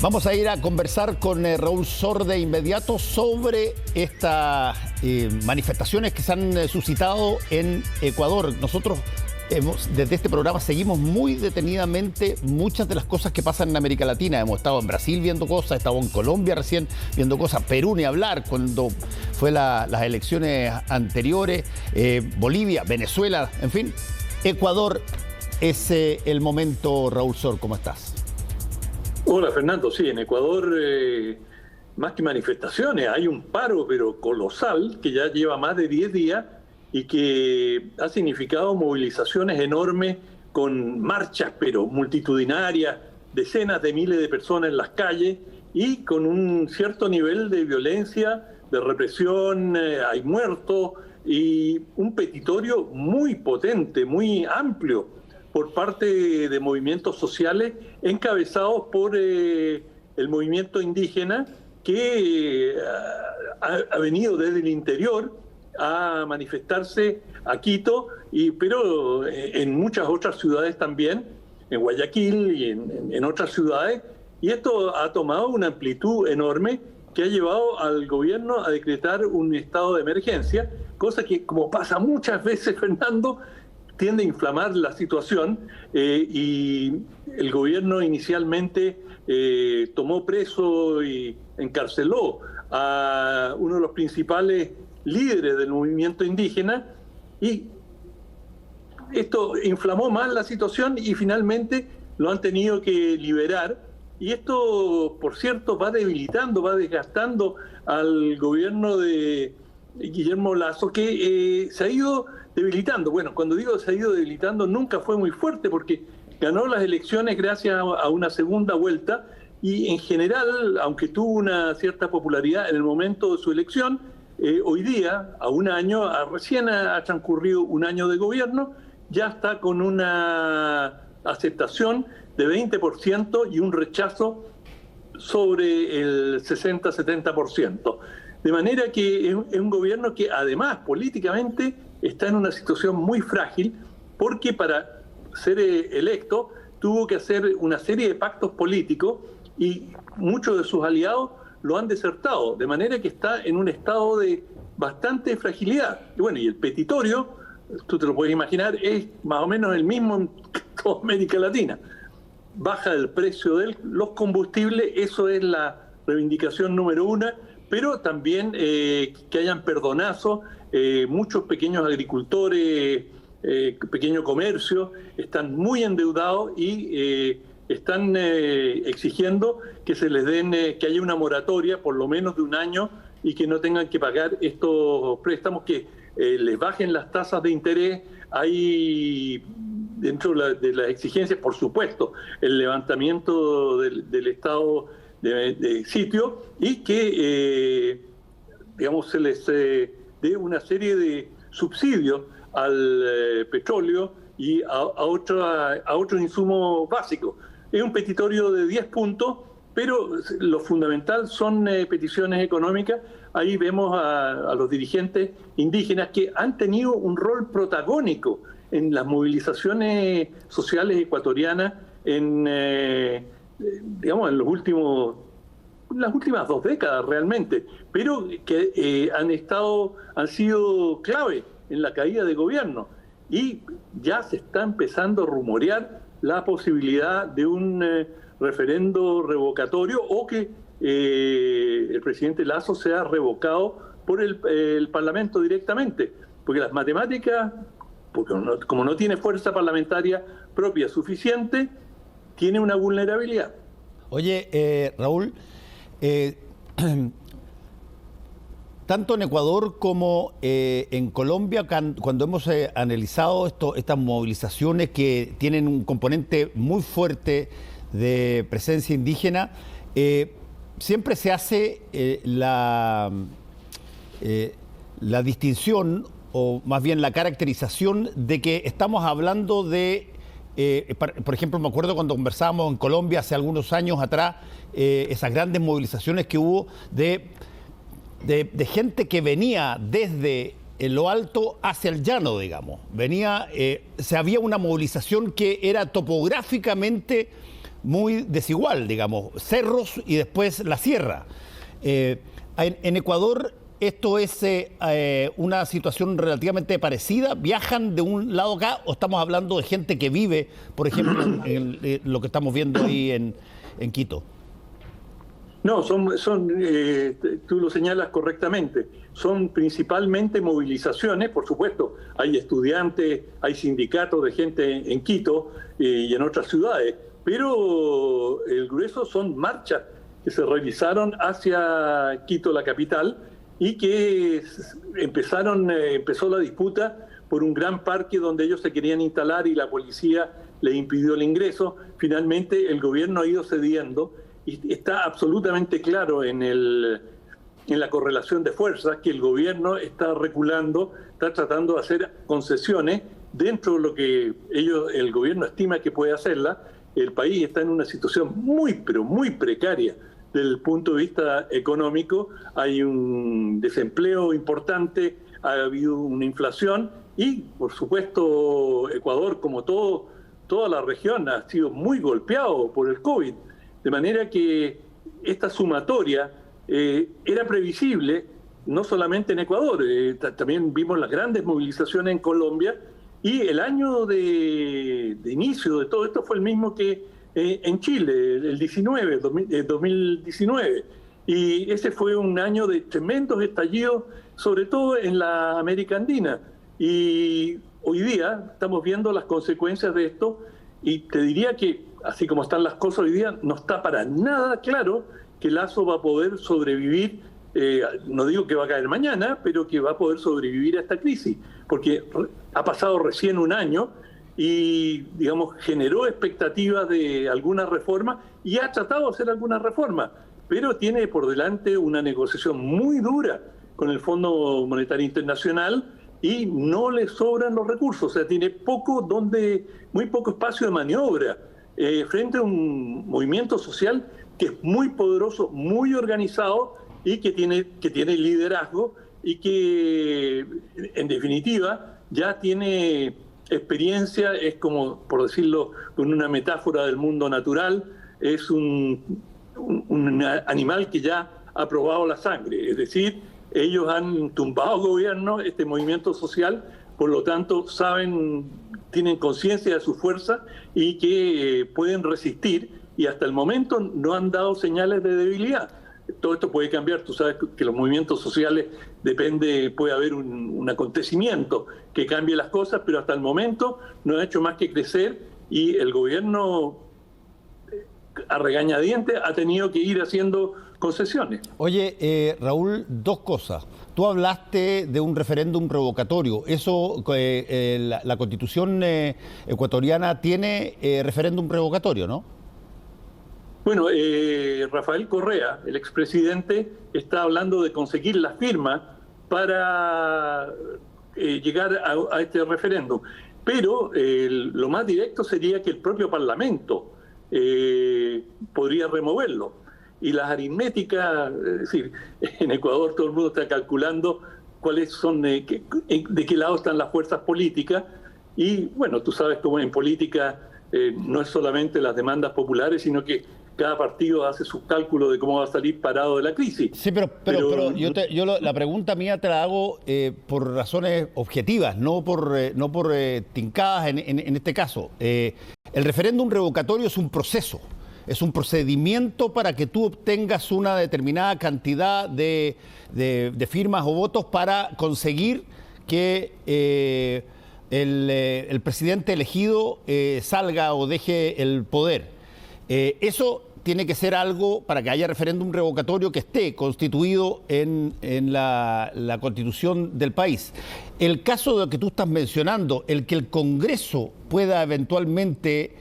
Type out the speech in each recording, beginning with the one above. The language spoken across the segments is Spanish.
Vamos a ir a conversar con Raúl Sor de inmediato sobre estas manifestaciones que se han suscitado en Ecuador. Nosotros desde este programa seguimos muy detenidamente muchas de las cosas que pasan en América Latina. Hemos estado en Brasil viendo cosas, estado en Colombia recién viendo cosas, Perú ni hablar cuando fue las elecciones anteriores, Bolivia, Venezuela, en fin. Ecuador es el momento. Raúl Sor, ¿cómo estás? Hola Fernando, sí, en Ecuador más que manifestaciones, hay un paro pero colosal que ya lleva más de 10 días y que ha significado movilizaciones enormes con marchas pero multitudinarias, decenas de miles de personas en las calles y con un cierto nivel de violencia, de represión, hay muertos y un petitorio muy potente, muy amplio por parte de movimientos sociales encabezados por el movimiento indígena que ha venido desde el interior a manifestarse a Quito, pero en muchas otras ciudades también, en Guayaquil y en otras ciudades, y esto ha tomado una amplitud enorme que ha llevado al gobierno a decretar un estado de emergencia, cosa que, como pasa muchas veces, Fernando, tiende a inflamar la situación y el gobierno inicialmente tomó preso y encarceló a uno de los principales líderes del movimiento indígena y esto inflamó más la situación y finalmente lo han tenido que liberar y esto, por cierto, va debilitando, va desgastando al gobierno de Guillermo Lasso, que se ha ido debilitando. Bueno, cuando digo se ha ido debilitando, nunca fue muy fuerte porque ganó las elecciones gracias a una segunda vuelta y en general, aunque tuvo una cierta popularidad en el momento de su elección, hoy día, a un año, recién ha transcurrido un año de gobierno, ya está con una aceptación de 20% y un rechazo sobre el 60-70%. De manera que es un gobierno que además políticamente está en una situación muy frágil porque para ser electo tuvo que hacer una serie de pactos políticos y muchos de sus aliados lo han desertado, de manera que está en un estado de bastante fragilidad. Y bueno, y el petitorio, tú te lo puedes imaginar, es más o menos el mismo en toda América Latina. Baja el precio de los combustibles, eso es la reivindicación número uno, pero también que hayan perdonazos, muchos pequeños agricultores, pequeño comercio, están muy endeudados y están exigiendo que se les den, que haya una moratoria por lo menos de un año y que no tengan que pagar estos préstamos, que les bajen las tasas de interés. Hay dentro de las exigencias, por supuesto, el levantamiento del estado de sitio y que, digamos, se les dé una serie de subsidios al petróleo y a otros insumos básicos. Es un petitorio de 10 puntos, pero lo fundamental son peticiones económicas. Ahí vemos a los dirigentes indígenas que han tenido un rol protagónico en las movilizaciones sociales ecuatorianas digamos, en las últimas 2 décadas realmente, pero que han sido clave en la caída de gobierno y ya se está empezando a rumorear la posibilidad de un referendo revocatorio o que el presidente Lasso sea revocado por el Parlamento directamente, porque las matemáticas, como no tiene fuerza parlamentaria propia suficiente, tiene una vulnerabilidad. Oye, Raúl, tanto en Ecuador como en Colombia, cuando hemos analizado estas movilizaciones que tienen un componente muy fuerte de presencia indígena, siempre se hace la distinción, o más bien la caracterización, de que estamos hablando de, por ejemplo, me acuerdo cuando conversábamos en Colombia hace algunos años atrás, esas grandes movilizaciones que hubo de gente que venía desde lo alto hacia el llano, digamos. Había una movilización que era topográficamente muy desigual, digamos, cerros y después la sierra. En Ecuador esto es una situación relativamente parecida. ¿Viajan de un lado acá o estamos hablando de gente que vive, por ejemplo, en lo que estamos viendo ahí en Quito? No, tú lo señalas correctamente, son principalmente movilizaciones, por supuesto, hay estudiantes, hay sindicatos de gente en Quito y en otras ciudades, pero el grueso son marchas que se realizaron hacia Quito, la capital, y que empezó la disputa por un gran parque donde ellos se querían instalar y la policía le impidió el ingreso. Finalmente el gobierno ha ido cediendo. Y está absolutamente claro en la correlación de fuerzas que el gobierno está reculando, está tratando de hacer concesiones dentro de lo que el gobierno estima que puede hacerla. El país está en una situación muy, pero muy precaria desde el punto de vista económico. Hay un desempleo importante, ha habido una inflación y, por supuesto, Ecuador, como toda la región, ha sido muy golpeado por el COVID. De manera que esta sumatoria era previsible, no solamente en Ecuador, también vimos las grandes movilizaciones en Colombia, y el año de inicio de todo esto fue el mismo que en Chile, el 2019. Y ese fue un año de tremendos estallidos, sobre todo en la América Andina. Y hoy día estamos viendo las consecuencias de esto, y te diría que así como están las cosas hoy día, no está para nada claro que Lasso va a poder sobrevivir, no digo que va a caer mañana, pero que va a poder sobrevivir a esta crisis, porque ha pasado recién un año y, digamos, generó expectativas de alguna reforma y ha tratado de hacer alguna reforma, pero tiene por delante una negociación muy dura con el Fondo Monetario Internacional y no le sobran los recursos, o sea, tiene muy poco espacio de maniobra. Frente a un movimiento social que es muy poderoso, muy organizado y que tiene liderazgo y que, en definitiva, ya tiene experiencia, es como, por decirlo con una metáfora del mundo natural, es un animal que ya ha probado la sangre, es decir, ellos han tumbado gobierno, este movimiento social, por lo tanto tienen conciencia de su fuerza y que pueden resistir, y hasta el momento no han dado señales de debilidad. Todo esto puede cambiar, tú sabes que los movimientos sociales puede haber un acontecimiento que cambie las cosas, pero hasta el momento no ha hecho más que crecer y el gobierno a regañadientes ha tenido que ir haciendo concesiones. Oye, Raúl, dos cosas. Tú hablaste de un referéndum revocatorio. Eso, la Constitución ecuatoriana tiene referéndum revocatorio, ¿no? Bueno, Rafael Correa, el expresidente, está hablando de conseguir la firma para llegar a este referéndum. Pero lo más directo sería que el propio Parlamento podría removerlo. Y las aritméticas, es decir, en Ecuador todo el mundo está calculando cuáles son, de qué lado están las fuerzas políticas. Y bueno, tú sabes cómo en política no es solamente las demandas populares, sino que cada partido hace sus cálculos de cómo va a salir parado de la crisis. Sí, pero la pregunta mía te la hago por razones objetivas, no por tincadas en este caso. El referéndum revocatorio es un proceso. Es un procedimiento para que tú obtengas una determinada cantidad de firmas o votos para conseguir que el presidente elegido salga o deje el poder. Eso tiene que ser algo para que haya referéndum revocatorio que esté constituido en la Constitución del país. El caso de que tú estás mencionando, el que el Congreso pueda eventualmente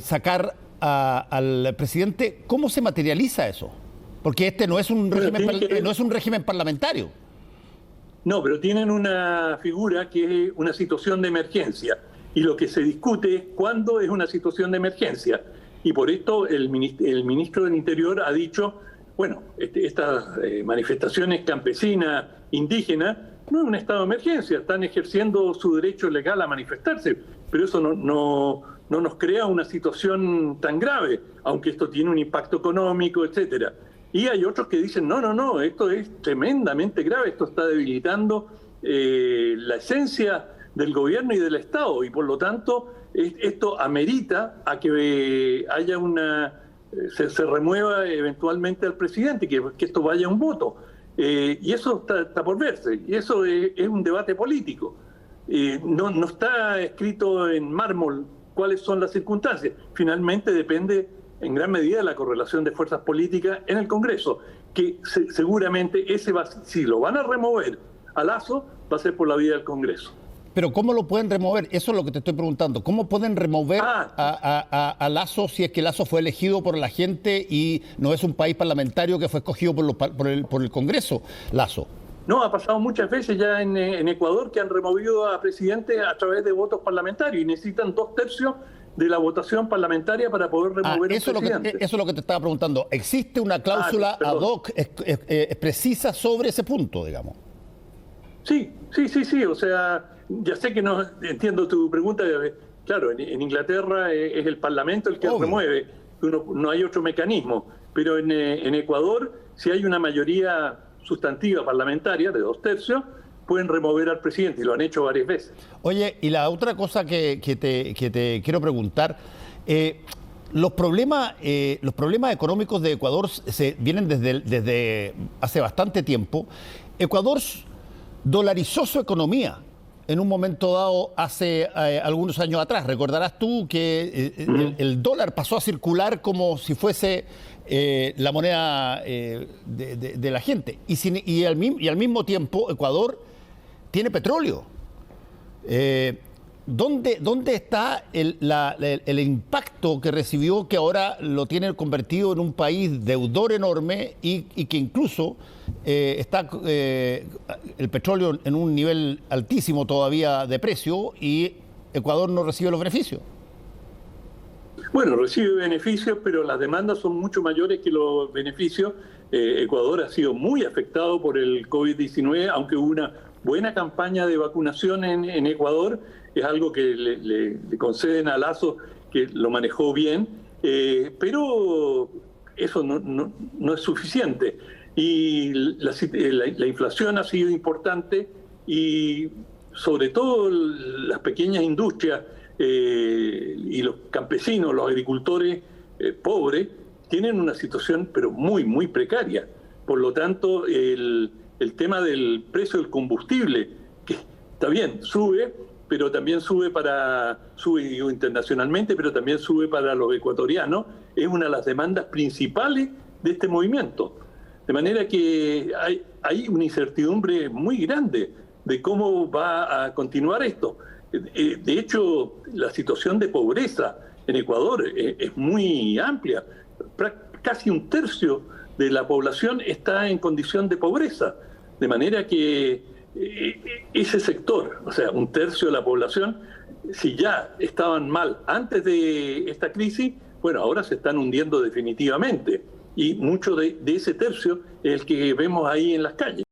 sacar al presidente, ¿cómo se materializa eso? Porque este no es un régimen parlamentario. No, pero tienen una figura que es una situación de emergencia. Y lo que se discute es cuándo es una situación de emergencia. Y por esto el ministro del Interior ha dicho, bueno, estas manifestaciones campesinas, indígenas, no es un estado de emergencia, están ejerciendo su derecho legal a manifestarse, pero eso no no nos crea una situación tan grave, aunque esto tiene un impacto económico, etcétera. Y hay otros que dicen, no, esto es tremendamente grave, esto está debilitando la esencia del gobierno y del Estado, y por lo tanto esto amerita a que haya se remueva eventualmente al presidente, que esto vaya a un voto. Y eso está por verse, y eso es un debate político. No está escrito en mármol cuáles son las circunstancias. Finalmente depende en gran medida de la correlación de fuerzas políticas en el Congreso, que seguramente si lo van a remover a Lasso, va a ser por la vía del Congreso. Pero ¿cómo lo pueden remover? Eso es lo que te estoy preguntando. ¿Cómo pueden remover a Lasso si es que Lasso fue elegido por la gente y no es un país parlamentario que fue escogido por el Congreso, Lasso? No, ha pasado muchas veces ya en Ecuador que han removido a presidentes a través de votos parlamentarios y necesitan 2/3 de la votación parlamentaria para poder remover a un presidente. Eso es lo que te estaba preguntando. ¿Existe una cláusula ad hoc precisa sobre ese punto, digamos? Sí. O sea, ya sé que no entiendo tu pregunta. Claro, en Inglaterra es el Parlamento el que remueve. No hay otro mecanismo. Pero en Ecuador, si hay una mayoría sustantiva parlamentaria de 2/3, pueden remover al presidente, y lo han hecho varias veces. Oye, y la otra cosa que te quiero preguntar, los problemas económicos de Ecuador vienen desde hace bastante tiempo. Ecuador dolarizó su economía en un momento dado hace algunos años atrás. Recordarás tú que el dólar pasó a circular como si fuese la moneda de la gente. Y al mismo tiempo Ecuador tiene petróleo. ¿Dónde está el impacto que recibió, que ahora lo tiene convertido en un país deudor enorme y que incluso está el petróleo en un nivel altísimo todavía de precio y Ecuador no recibe los beneficios? Bueno, recibe beneficios, pero las demandas son mucho mayores que los beneficios. Ecuador ha sido muy afectado por el COVID-19, aunque hubo una buena campaña de vacunación en Ecuador. Es algo que le conceden a Lasso, que lo manejó bien, pero eso no es suficiente. Y la inflación ha sido importante y sobre todo las pequeñas industrias y los campesinos, los agricultores pobres, tienen una situación pero muy precaria. Por lo tanto, el tema del precio del combustible, que está bien, sube, pero también sube internacionalmente, pero también sube para los ecuatorianos, es una de las demandas principales de este movimiento. De manera que hay una incertidumbre muy grande de cómo va a continuar esto. De hecho, la situación de pobreza en Ecuador es muy amplia. Casi 1/3 de la población está en condición de pobreza. De manera que ese sector, o sea, 1/3 de la población, si ya estaban mal antes de esta crisis, bueno, ahora se están hundiendo definitivamente. Y mucho de ese tercio es el que vemos ahí en las calles.